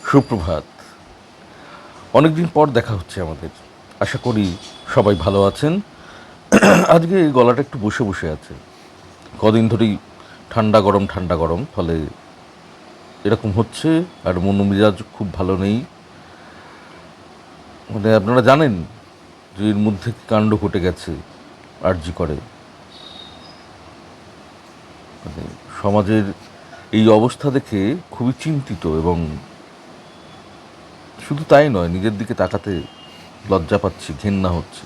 সুপ্রভাত। অনেকদিন পর দেখা হচ্ছে আমাদের। আশা করি সবাই ভালো আছেন। আজকে গলাটা একটু বসে বসে আছে। কদিন ধরেই ঠান্ডা গরম, ফলে এরকম হচ্ছে। আর মন মেজাজ খুব ভালো নেই। মানে আপনারা জানেন যে এর মধ্যে কী কাণ্ড ঘটে গেছে আরজি করে। মানে সমাজের এই অবস্থা দেখে খুবই চিন্তিত, এবং শুধু তাই নয়, নিজের দিকে তাকাতে লজ্জা পাচ্ছি, ঘেন্না হচ্ছে।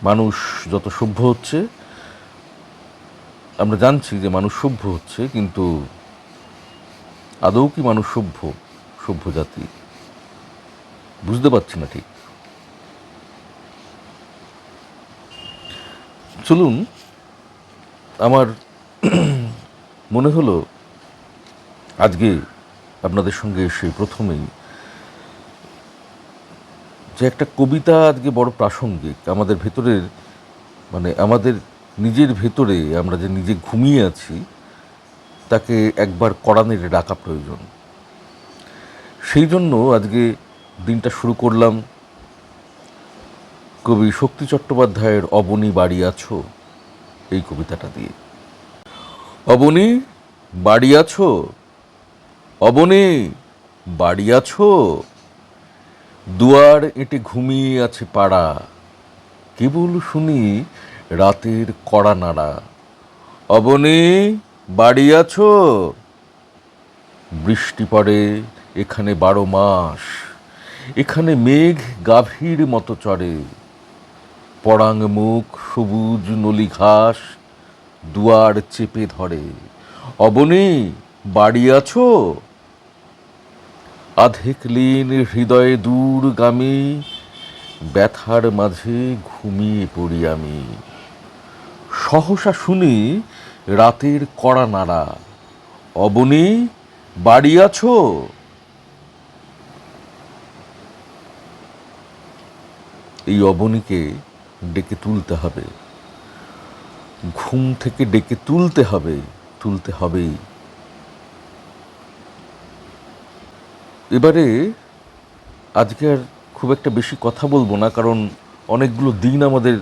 মানুষ যত সভ্য হচ্ছে, আমরা জানছি যে মানুষ সভ্য হচ্ছে, কিন্তু আদৌ কি মানুষ সভ্য জাতি? বুঝতে পারছি না ঠিক। চলুন, আমার মনে হলো আজকে আপনাদের সঙ্গে এসে প্রথমেই যে একটা কবিতা আজকে বড় প্রাসঙ্গিক। আমাদের ভেতরের, মানে আমাদের নিজের ভেতরে আমরা যে নিজে ঘুমিয়ে আছি, তাকে একবার কড়া নেড়ে ডাকা প্রয়োজন। সেই জন্য আজকে দিনটা শুরু করলাম কবি শক্তি চট্টোপাধ্যায়ের অবনী বাড়ি আছো এই কবিতাটা দিয়ে। অবনী বাড়ি আছো, অবনী বাড়ি আছো, দুয়ার এঁটে ঘুমিয়ে আছে পাড়া, কেবল শুনি রাতের কড়া নাড়া। অবনী বাড়ি আছো, বৃষ্টি পড়ে এখানে 12 মাস, এখানে মেঘ গাভীর মতো চড়ে, পরাং মুখ সবুজ নলি ঘাস দুয়ার চেপে ধরে। অবনী বাড়ি আছো, আধেক লীন হৃদয়ে দূরগামী, ব্যথার মাঝে ঘুমিয়ে পড়ি আমি, সহসা শুনি রাতের কড়া নাড়া। অবনী বাড়ি আছো। এই অবনীকে ডেকে তুলতে হবে, ঘুম থেকে ডেকে তুলতে হবেই। এবারে আজকে আর খুব একটা বেশি কথা বলবো না, কারণ অনেকগুলো দিন আমাদের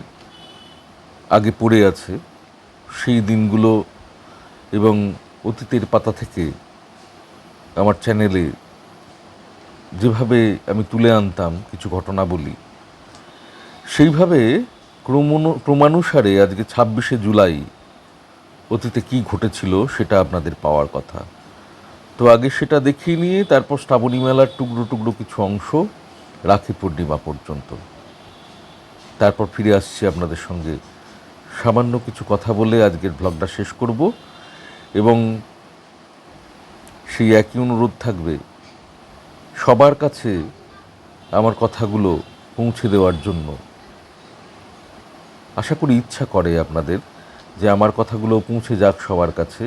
আগে পড়ে আছে। সেই দিনগুলো এবং অতীতের পাতা থেকে আমার চ্যানেলে যেভাবে আমি তুলে আনতাম কিছু ঘটনাবলী, সেইভাবে ক্রমানুসারে আজকে 26শে জুলাই অতীতে কি ঘটেছিল সেটা আপনাদের পাওয়ার কথা। তো আগে সেটা দেখিয়ে নিয়ে তারপর শ্রাবণী মেলার টুকরো টুকরো কিছু অংশ, রাখি পূর্ণিমা পর্যন্ত, তারপর ফিরে আসছি আপনাদের সঙ্গে সামান্য কিছু কথা বলে আজকের ব্লগটা শেষ করব। এবং সেই একই অনুরোধ থাকবে সবার কাছে আমার কথাগুলো পৌঁছে দেওয়ার জন্য। আশা করি ইচ্ছা করে আপনাদের যে আমার কথাগুলো পৌঁছে যাক সবার কাছে,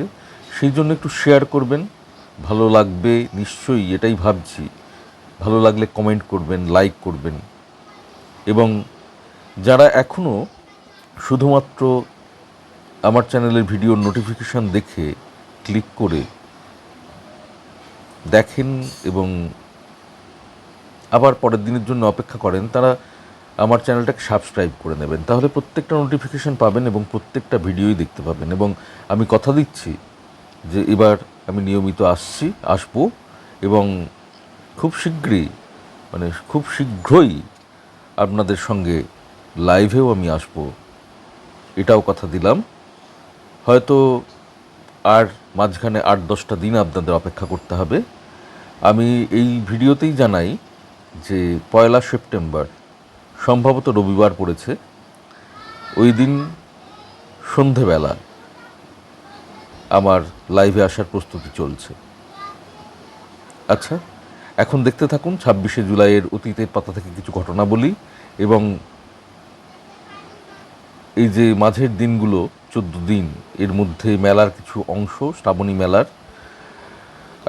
সেই জন্য একটু শেয়ার করবেন। ভালো লাগবে নিশ্চয়ই, এটাই ভাবছি। ভালো লাগলে কমেন্ট করবেন, লাইক করবেন। এবং যারা এখনও শুধুমাত্র আমার চ্যানেলের ভিডিওর নোটিফিকেশান দেখে ক্লিক করে দেখেন এবং আবার পরের দিনের জন্য অপেক্ষা করেন, তারা আমার চ্যানেলটাকে সাবস্ক্রাইব করে নেবেন। তাহলে প্রত্যেকটা নোটিফিকেশান পাবেন এবং প্রত্যেকটা ভিডিওই দেখতে পাবেন। এবং আমি কথা দিচ্ছি যে এবার আমি নিয়মিত আসবো, এবং খুব শীঘ্রই আপনাদের সঙ্গে লাইভেও আমি আসবো, এটাও কথা দিলাম। হয়তো আর মাঝখানে 8-10টা দিন আপনাদের অপেক্ষা করতে হবে। আমি এই ভিডিওতেই জানাই যে 1 সেপ্টেম্বর সম্ভবত রবিবার পড়েছে, ওই দিন সন্ধেবেলা আমার লাইভে আসার প্রস্তুতি চলছে। আচ্ছা, এখন দেখতে থাকুন 26শে জুলাইয়ের অতীতের পাতা থেকে কিছু ঘটনা বলি, এবং এই যে মাঝের দিনগুলো 14 দিন, এর মধ্যে মেলার কিছু অংশ, শ্রাবণী মেলার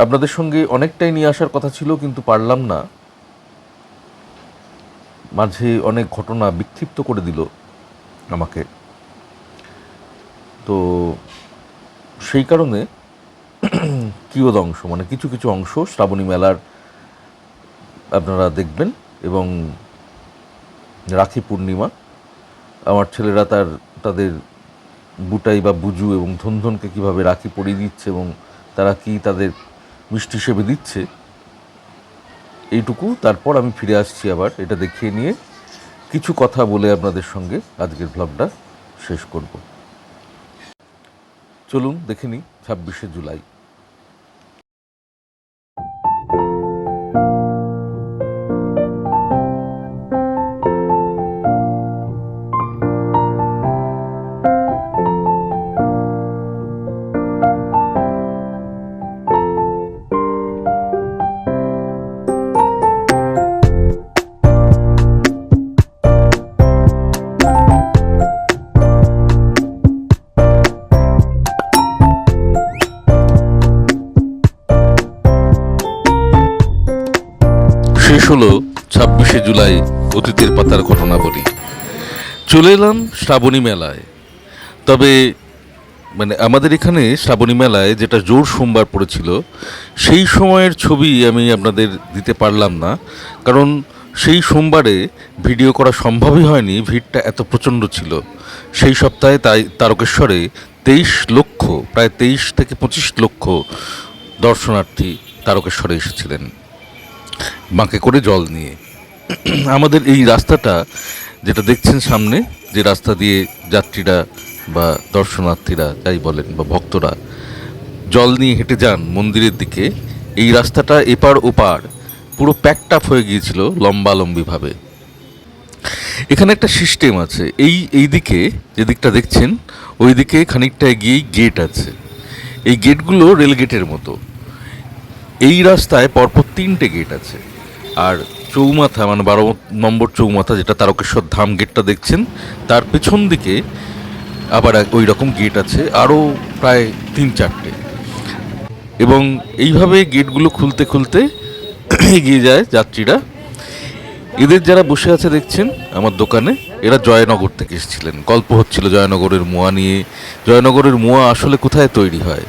আপনাদের সঙ্গে অনেকটাই নিয়ে আসার কথা ছিল, কিন্তু পারলাম না। মাঝে অনেক ঘটনা বিক্ষিপ্ত করে দিল আমাকে। তো সেই কারণে কিয়দংশ মানে কিছু কিছু অংশ শ্রাবণী মেলার আপনারা দেখবেন। এবং রাখি পূর্ণিমা, আমার ছেলেরা তাদের বুটাই বা বুজু এবং ধনধনকে কীভাবে রাখি পরিয়ে দিচ্ছে এবং তারা কি তাদের মিষ্টি হিসেবে দিচ্ছে, এইটুকু। তারপর আমি ফিরে আসছি আবার এটা দেখিয়ে নিয়ে কিছু কথা বলে আপনাদের সঙ্গে আজকের ব্লগটা শেষ করব। চলুন দেখে নিই 26শে জুলাই। শেষ হলো 26শে জুলাই অতীতের পাতার ঘটনা বলি। চলে এলাম শ্রাবণী মেলায়। তবে মানে আমাদের এখানে শ্রাবণী মেলায় যেটা জোর সোমবার পড়েছিল সেই সময়ের ছবি আমি আপনাদের দিতে পারলাম না, কারণ সেই সোমবারে ভিডিও করা সম্ভবই হয়নি, ভিড়টা এত প্রচণ্ড ছিল। সেই সপ্তাহে তাই তারকেশ্বরে 23 লক্ষ, প্রায় 23 থেকে 25 লক্ষ দর্শনার্থী তারকেশ্বরে এসেছিলেন বাঁকে করে জল নিয়ে। আমাদের এই রাস্তাটা যেটা দেখছেন সামনে, যে রাস্তা দিয়ে যাত্রীরা বা দর্শনার্থীরা যাই বলেন বা ভক্তরা জল নিয়ে হেঁটে যান মন্দিরের দিকে, এই রাস্তাটা এপার ওপার পুরো প্যাকড আপ হয়ে গিয়েছিল লম্বালম্বিভাবে। এখানে একটা সিস্টেম আছে, এই দিকে যে দিকটা দেখছেন ওই দিকে খানিকটা এগিয়েই গেট আছে। এই গেটগুলো রেল গেটের মতো। এই রাস্তায় পরপর 3টে গেট আছে। আর চৌমাথা মানে 12 নম্বর চৌমাথা, যেটা তারকেশ্বর ধাম গেটটা দেখছেন, তার পেছন দিকে আবার ওই রকম গেট আছে আরও প্রায় 3-4টে। এবং এইভাবে গেটগুলো খুলতে খুলতে এগিয়ে যায় যাত্রীরা। এদের যারা বসে আছে দেখছেন আমার দোকানে, এরা জয়নগর থেকে এসেছিলেন। গল্প হচ্ছিল জয়নগরের মোয়া নিয়ে। জয়নগরের মোয়া আসলে কোথায় তৈরি হয়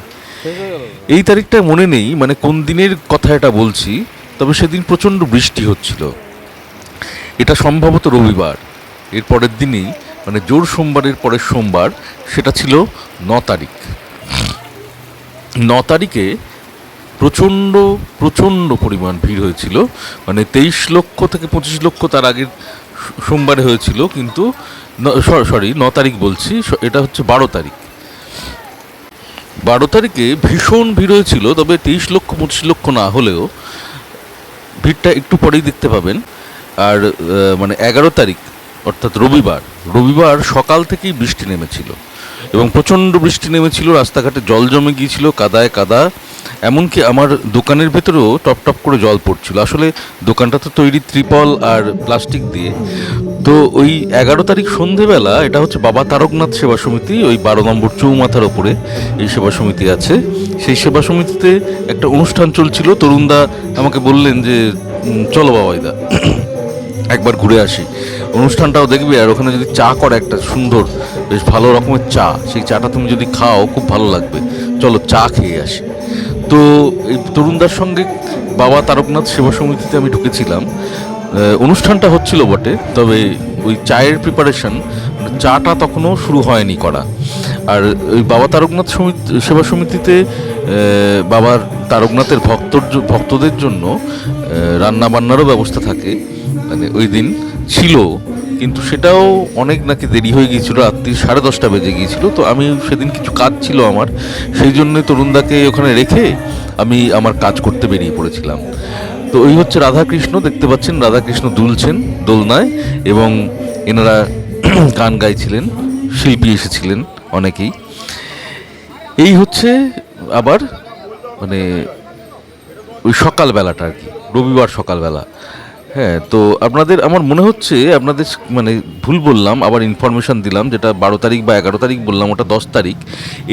এই তারিখটা মনে নেই, মানে কোন দিনের কথা এটা বলছি, তবে সেদিন প্রচণ্ড বৃষ্টি হচ্ছিল। এটা সম্ভবত রবিবার। এর পরের দিনই মানে জোর সোমবারের পরের সোমবার, সেটা ছিল 9 তারিখ। 9 তারিখে প্রচণ্ড প্রচণ্ড পরিমাণ ভিড় হয়েছিল। মানে 23 লক্ষ থেকে 25 লক্ষ তার আগের সোমবারে হয়েছিল, কিন্তু 9 তারিখ বলছি, এটা হচ্ছে 12 তারিখ। 12 তারিখে ভীষণ ভিড় হয়েছিল, তবে 23 লক্ষ 25 লক্ষ না হলেও ভিড়টা একটু পরেই দেখতে পাবেন। আর মানে 11 তারিখ অর্থাৎ রবিবার সকাল থেকেই বৃষ্টি নেমেছিল এবং প্রচণ্ড বৃষ্টি নেমেছিল। রাস্তাঘাটে জল জমে গিয়েছিল, কাদায় কাদা। এমনকি আমার দোকানের ভেতরেও টপ টপ করে জল পড়ছিল। আসলে দোকানটা তো তৈরি ত্রিপল আর প্লাস্টিক দিয়ে। তো ওই 11 তারিখ সন্ধেবেলা, এটা হচ্ছে বাবা তারকনাথ সেবা সমিতি, ওই 12 নম্বর চৌমাথার ওপরে এই সেবা সমিতি আছে। সেই সেবা সমিতিতে একটা অনুষ্ঠান চলছিল। তরুণদা আমাকে বললেন যে চলো বাবাইদা একবার ঘুরে আসি, অনুষ্ঠানটাও দেখবে, আর ওখানে যদি চা করে একটা সুন্দর বেশ ভালো রকমের চা, সেই চাটা তুমি যদি খাও খুব ভালো লাগবে, চলো চা খেয়ে আসি। তো এই তরুণদার সঙ্গে বাবা তারকনাথ সেবা সমিতিতে আমি ঢুকেছিলাম। অনুষ্ঠানটা হচ্ছিল বটে, তবে ওই চায়ের প্রিপারেশন, চাটা তখনও শুরু হয়নি করা। আর ওই বাবা তারকনাথ সেবা সমিতিতে বাবার তারকনাথের ভক্তদের জন্য রান্না বান্নারও ব্যবস্থা থাকে, মানে ওই দিন ছিল, কিন্তু সেটাও অনেক নাকি দেরি হয়ে গিয়েছিল, রাত্রি 10:30 বেজে গিয়েছিল। তো আমি সেদিন কিছু কাজ ছিল আমার, সেই জন্যই তরুণদাকে ওখানে রেখে আমি আমার কাজ করতে বেরিয়ে পড়েছিলাম। তো ওই হচ্ছে রাধাকৃষ্ণ, দেখতে পাচ্ছেন রাধাকৃষ্ণ দুলছেন দোলনায়, এবং এনারা গান গাইছিলেন, শিল্পী এসেছিলেন অনেকেই। এই হচ্ছে আবার মানে ওই সকালবেলাটা আর কি, রবিবার সকালবেলা। হ্যাঁ, তো আপনাদের আমার মনে হচ্ছে আপনাদের মানে ভুল বললাম, আবার ইনফরমেশান দিলাম, যেটা 12 তারিখ বা 11 তারিখ বললাম ওটা 10 তারিখ,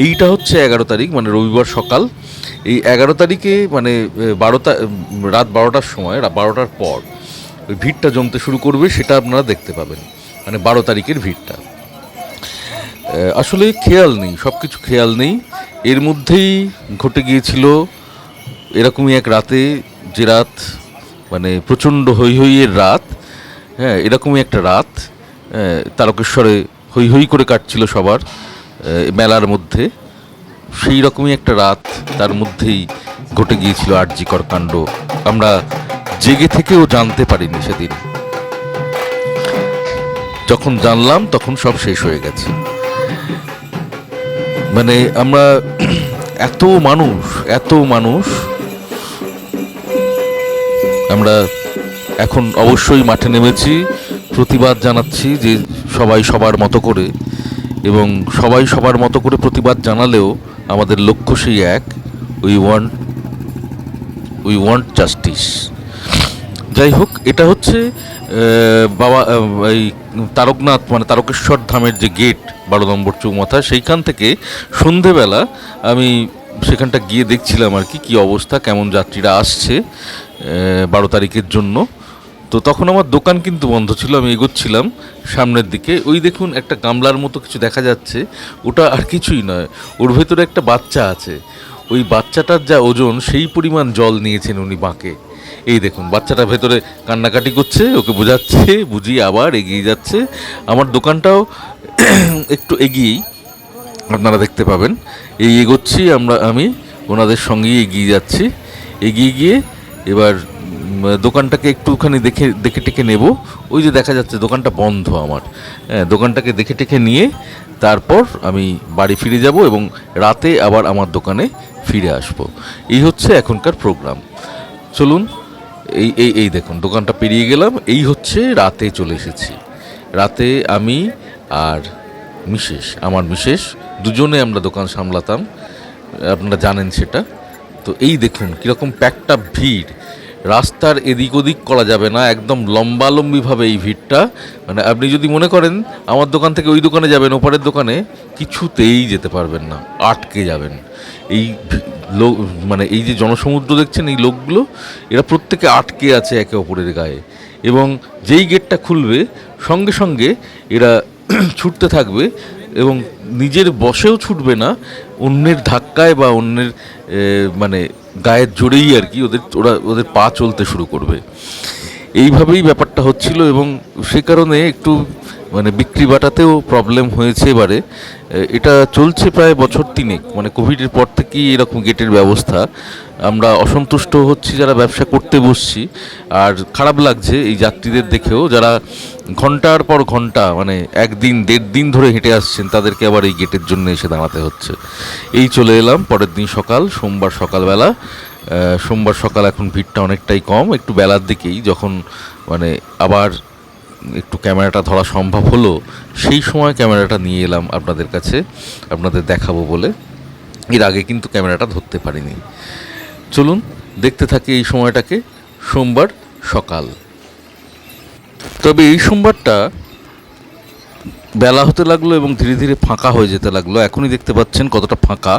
এইটা হচ্ছে 11 তারিখ, মানে রবিবার সকাল। এই 11 তারিখে মানে রাত 12টার সময়, 12টার পর ওই ভিড়টা জমতে শুরু করবে, সেটা আপনারা দেখতে পাবেন, মানে 12 তারিখের ভিড়টা। আসলে খেয়াল নেই, সব কিছু খেয়াল নেই। এর মধ্যেই ঘটে গিয়েছিল এরকমই এক রাতে, যে রাত মানে প্রচণ্ড হৈ হইয়ের রাত, হ্যাঁ এরকমই একটা রাত তারকেশ্বরে হৈ হৈ করে কাটছিল সবার মেলার মধ্যে। সেই রকমই একটা রাত, তার মধ্যেই ঘটে গিয়েছিল আরজিকর কাণ্ড। আমরা জেগে থেকেও জানতে পারিনি সেদিন, যখন জানলাম তখন সব শেষ হয়ে গেছে। মানে আমরা এত মানুষ আমরা এখন অবশ্যই মাঠে নেমেছি, প্রতিবাদ জানাচ্ছি যে সবাই সবার মতো করে, এবং সবাই সবার মতো করে প্রতিবাদ জানালেও আমাদের লক্ষ্য সেই এক, উই ওয়ান্ট জাস্টিস। যাই হোক, এটা হচ্ছে বাবা এই তারকনাথ মানে তারকেশ্বর ধামের যে গেট 12 নম্বর চৌমাথা, সেইখান থেকে সন্ধেবেলা আমি সেখানটা গিয়ে দেখছিলাম আর কি অবস্থা, কেমন যাত্রীরা আসছে 12 তারিখের জন্য। তো তখন আমার দোকান কিন্তু বন্ধ ছিল, আমি এগোচ্ছিলাম সামনের দিকে। ওই দেখুন একটা গামলার মতো কিছু দেখা যাচ্ছে, ওটা আর কিছুই নয়, ওর ভেতরে একটা বাচ্চা আছে। ওই বাচ্চাটার যা ওজন সেই পরিমাণ জল নিয়েছেন উনি বাঁকে। এই দেখুন বাচ্চাটা ভেতরে কান্নাকাটি করছে, ওকে বোঝাচ্ছে, বুঝিয়ে আবার এগিয়ে যাচ্ছে। আমার দোকানটাও একটু এগিয়েই আপনারা দেখতে পাবেন, এই এগোচ্ছি আমি ওনাদের সঙ্গেই এগিয়ে যাচ্ছি। এগিয়ে গিয়ে এবার দোকানটাকে একটুখানি দেখে টেকে নেব। ওই যে দেখা যাচ্ছে দোকানটা বন্ধ আমার, হ্যাঁ দোকানটাকে দেখে টেকে নিয়ে তারপর আমি বাড়ি ফিরে যাব এবং রাতে আবার আমার দোকানে ফিরে আসব। এই হচ্ছে এখনকার প্রোগ্রাম। চলুন, এই এই এই দেখুন দোকানটা পেরিয়ে গেলাম, এই হচ্ছে রাতে চলে এসেছি। রাতে আমি আর আমার মিসেস দুজনে আমরা দোকান সামলাতাম, আপনারা জানেন সেটা। তো এই দেখুন কীরকম প্যাকটা ভিড়, রাস্তার এদিক ওদিক করা যাবে না, একদম লম্বালম্বিভাবে এই ভিড়টা। মানে আপনি যদি মনে করেন আমার দোকান থেকে ওই দোকানে যাবেন, ওপারের দোকানে, কিছুতেই যেতে পারবেন না, আটকে যাবেন। এই লোক মানে এই যে জনসমুদ্র দেখছেন, এই লোকগুলো এরা প্রত্যেকে আটকে আছে একে অপরের গায়ে, এবং যেই গেটটা খুলবে সঙ্গে সঙ্গে এরা ছুটতে থাকবে, এবং নিজের বসেও ছুটবে না, অন্যের ধাক্কায় বা অন্যের মানে গায়ের জোরেই আর কি ওদের পা চলতে শুরু করবে। এইভাবেই ব্যাপারটা হচ্ছিল, এবং সে কারণে একটু মানে বিক্রি বাটাতেও প্রবলেম হয়েছে এবারে। এটা চলছে প্রায় বছর 3, মানে কোভিডের পর থেকেই এরকম গেটের ব্যবস্থা। আমরা অসন্তুষ্ট হচ্ছি যারা ব্যবসা করতে বসছি, আর খারাপ লাগছে এই যাত্রীদের দেখেও, যারা ঘন্টার পর ঘন্টা মানে 1 দিন 1.5 দিন ধরে হেঁটে আসছেন, তাদেরকে আবার এই গেটের জন্য এসে দাঁড়াতে হচ্ছে। এই চলে এলাম পরের দিন সকাল, সোমবার সকালবেলা। সোমবার সকাল এখন ভিড়টা অনেকটাই কম, একটু বেলার দিকেই যখন মানে আবার একটু ক্যামেরাটা ধরা সম্ভব হলো, সেই সময় ক্যামেরাটা নিয়ে এলাম আপনাদের কাছে, আপনাদের দেখাবো বলে। এর আগে কিন্তু ক্যামেরাটা ধরতে পারিনি। চলুন দেখতে থাকি এই সময়টাকে। সোমবার সকাল, তবে এই সোমবারটা বেলা হতে লাগলো এবং ধীরে ধীরে ফাঁকা হয়ে যেতে লাগলো। এখনই দেখতে পাচ্ছেন কতটা ফাঁকা,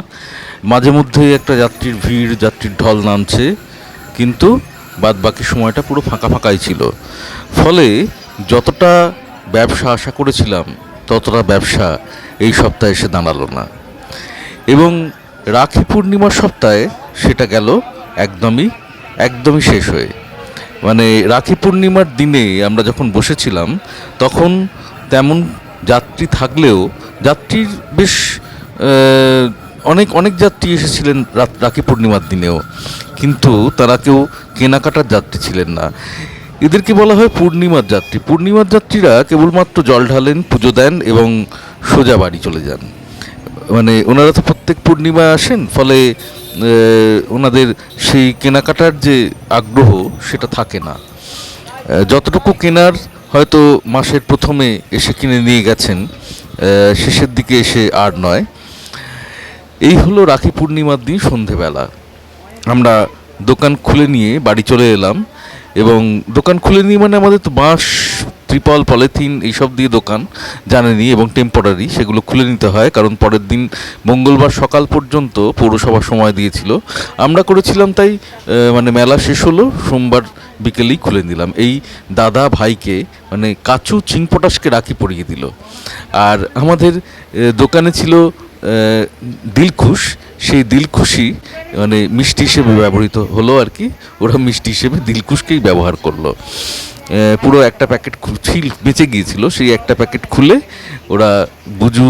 মাঝে মধ্যেই একটা যাত্রীর ভিড়, যাত্রীর ঢল নামছে, কিন্তু বাদ বাকি সময়টা পুরো ফাঁকা ফাঁকাই ছিল। ফলে যতটা ব্যবসা আশা করেছিলাম ততটা ব্যবসা এই সপ্তাহে এসে দাঁড়ালো না, এবং রাখি পূর্ণিমার সপ্তাহে সেটা গেল একদমই শেষ হয়ে। মানে রাখি পূর্ণিমার দিনে আমরা যখন বসেছিলাম তখন তেমন যাত্রী থাকলেও, যাত্রীর বেশ অনেক যাত্রী এসেছিলেন রাখি পূর্ণিমার দিনেও, কিন্তু তারা কেউ কেনাকাটার যাত্রী ছিলেন না। এদেরকে বলা হয় পূর্ণিমার যাত্রী। পূর্ণিমার যাত্রীরা কেবলমাত্র জল ঢালেন, পুজো দেন এবং সোজা বাড়ি চলে যান। মানে ওনারা তো প্রত্যেক পূর্ণিমায় আসেন, ফলে ওনাদের সেই কেনাকাটার যে আগ্রহ সেটা থাকে না। যতটুকু কেনার হয়তো মাসের প্রথমে এসে কিনে নিয়ে গেছেন, শেষের দিকে এসে আর নয়। এই হলো রাখি পূর্ণিমার দিন সন্ধেবেলা আমরা দোকান খুলে নিয়ে বাড়ি চলে এলাম। এবং দোকান খুলে নিয়ে মানে আমাদের তো বাঁশ, ত্রিপল, পলিথিন এইসব দিয়ে দোকান, জানেনি, এবং টেম্পোরারি সেগুলো খুলে নিতে হয়, কারণ পরের দিন মঙ্গলবার সকাল পর্যন্ত পৌরসভা সময় দিয়েছিল। আমরা করেছিলাম তাই, মানে মেলা শেষ হলো সোমবার বিকেলেই খুলে নিলাম। এই দাদা ভাইকে মানে কাচু চিংপটাশকে রাখি পরিয়ে দিল। আর আমাদের দোকানে ছিল দিলখুশ, সেই দিলখুশি মানে মিষ্টি হিসেবে ব্যবহৃত হলো আর কি। ওরা মিষ্টি হিসেবে দিলখুশকেই ব্যবহার করলো। পুরো একটা প্যাকেট ছিল, বেঁচে গিয়েছিল, সেই একটা প্যাকেট খুলে ওরা বুজু,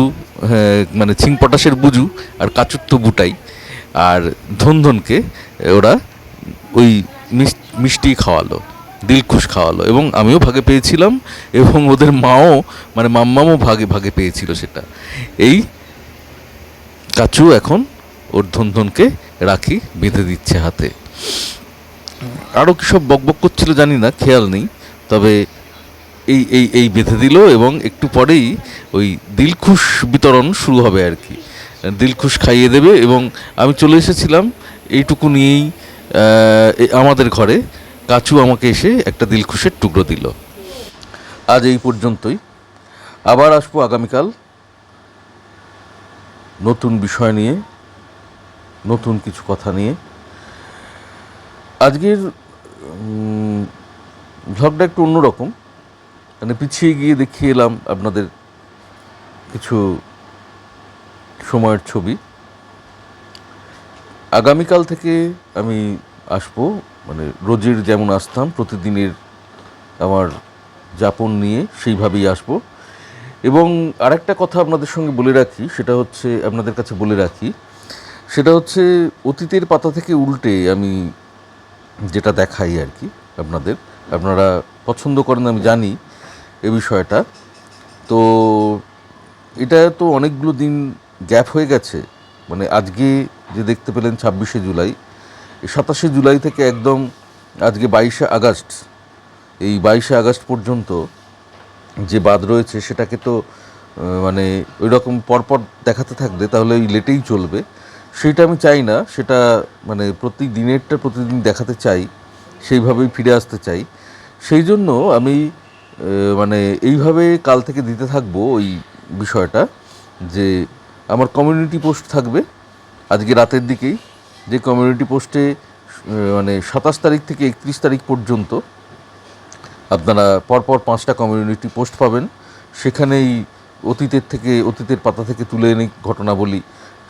মানে ছিং পটাশের বুজু আর কাচুত্তো বুটাই আর ধনধনকে ওরা ওই মিষ্টি খাওয়ালো, দিলখুশ খাওয়ালো, এবং আমিও ভাগে পেয়েছিলাম এবং ওদের মাও মানে মাম্মামও ভাগে ভাগে পেয়েছিল সেটা। এই কাচু এখন ওর ধনধনকে রাখি বেঁধে দিচ্ছে হাতে। আরও কী সব বকবক করছিল জানি না, খেয়াল নেই, তবে এই এই এই বেঁধে দিল এবং একটু পরেই ওই দিলখুশ বিতরণ শুরু হবে আর কি। দিলখুশ খাইয়ে দেবে এবং আমি চলে এসেছিলাম এইটুকু নিয়েই আমাদের ঘরে কাচু আমাকে এসে একটা দিলখুশের টুকরো দিল। আজ এই পর্যন্তই, আবার আসবো আগামীকাল নতুন বিষয় নিয়ে, নতুন কিছু কথা নিয়ে। আজকের ভ্লগটা একটু অন্যরকম, মানে পিছিয়ে গিয়ে দেখিয়ে এলাম আপনাদের কিছু সময়ের ছবি। আগামীকাল থেকে আমি আসবো, মানে রোজের যেমন আসতাম প্রতিদিনের আমার যাপন নিয়ে সেইভাবেই আসবো। এবং আরেকটা কথা আপনাদের সঙ্গে বলে রাখি, সেটা হচ্ছে আপনাদের কাছে বলে রাখি, সেটা হচ্ছে অতীতের পাতা থেকে উল্টে আমি যেটা দেখাই আর কি আপনাদের, আপনারা পছন্দ করেন আমি জানি এ বিষয়টা। তো এটা তো অনেকগুলো দিন গ্যাপ হয়ে গেছে, মানে আজকে যে দেখতে পেলেন 26শে জুলাই, 27শে জুলাই থেকে একদম আজকে 22শে আগস্ট, এই 22শে আগস্ট পর্যন্ত যে বাদ রয়েছে সেটাকে তো মানে ওই রকম পরপর দেখাতে থাকলে তাহলে ওই লেটেই চলবে, সেটা আমি চাই না। সেটা মানে প্রতিদিনেরটা প্রতিদিন দেখাতে চাই, সেইভাবেই ফিরে আসতে চাই। সেই জন্য আমি মানে এইভাবে কাল থেকে দিতে থাকবো ওই বিষয়টা, যে আমার কমিউনিটি পোস্ট থাকবে আজকে রাতের দিকেই, যে কমিউনিটি পোস্টে মানে 27 তারিখ থেকে 31 তারিখ পর্যন্ত আপনারা পরপর 5টা কমিউনিটি পোস্ট পাবেন। সেখানেই অতীতের পাতা থেকে তুলে এনে ঘটনাবলী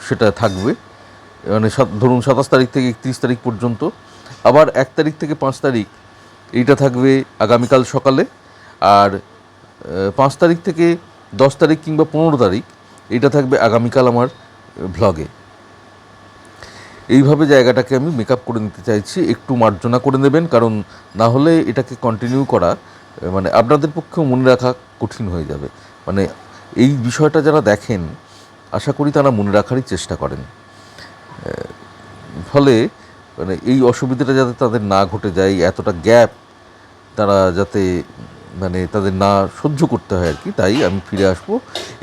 সেটা থাকবে, মানে ধরুন 27 তারিখ থেকে 31 তারিখ পর্যন্ত। আবার 1 তারিখ থেকে 5 তারিখ এইটা থাকবে আগামীকাল সকালে, আর 5 তারিখ থেকে 10 তারিখ কিংবা 15 তারিখ এইটা থাকবে আগামীকাল আমার ভ্লগে। এইভাবে জায়গাটাকে আমি মেকআপ করে নিতে চাইছি, একটু মার্জনা করে নেবেন, কারণ না হলে এটাকে কন্টিনিউ করা মানে আপনাদের পক্ষেও মনে রাখা কঠিন হয়ে যাবে। মানে এই বিষয়টা যারা দেখেন আশা করি তারা মনে রাখারই চেষ্টা করেন, ফলে মানে এই অসুবিধাটা যাতে তাদের না ঘটে যায়, এতটা গ্যাপ তারা যাতে মানে তাদের না সহ্য করতে হয় আর কি। তাই আমি ফিরে আসবো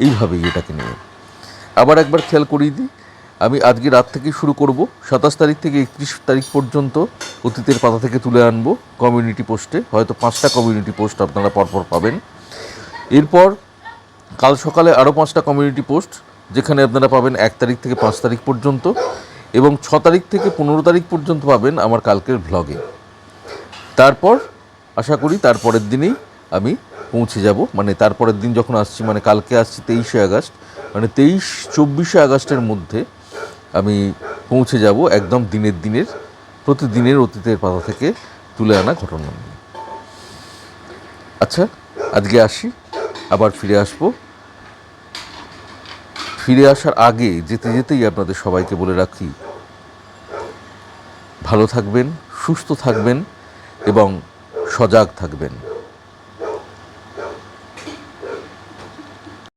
এইভাবেই এটাকে নিয়ে। আবার একবার খেয়াল করিয়ে দিই, আমি আজকে রাত থেকেই শুরু করব, 27 তারিখ থেকে 31 তারিখ পর্যন্ত অতীতের পাতা থেকে তুলে আনবো কমিউনিটি পোস্টে, হয়তো 5টা কমিউনিটি পোস্ট আপনারা পরপর পাবেন। এরপর কাল সকালে আরও 5টা কমিউনিটি পোস্ট, যেখানে আপনারা পাবেন 1 তারিখ থেকে 5 তারিখ পর্যন্ত, এবং 6 তারিখ থেকে 15 তারিখ পর্যন্ত পাবেন আমার কালকের ভ্লগে। তারপর আশা করি তারপরের দিনেই আমি পৌঁছে যাব, মানে তারপরের দিন যখন আসছি, মানে কালকে আসছি 23শে আগস্ট, মানে 24শে আগস্টের মধ্যে আমি পৌঁছে যাব একদম দিনের প্রতিদিনের অতীতের পাতা থেকে তুলে আনা ঘটনা নিয়ে। আচ্ছা, আজকে আসি, আবার ফিরে আসবো। ফিরে আসার আগে যেতে যেতেই আপনাদের সবাইকে বলে রাখি, ভালো থাকবেন, সুস্থ থাকবেন এবং সজাগ থাকবেন।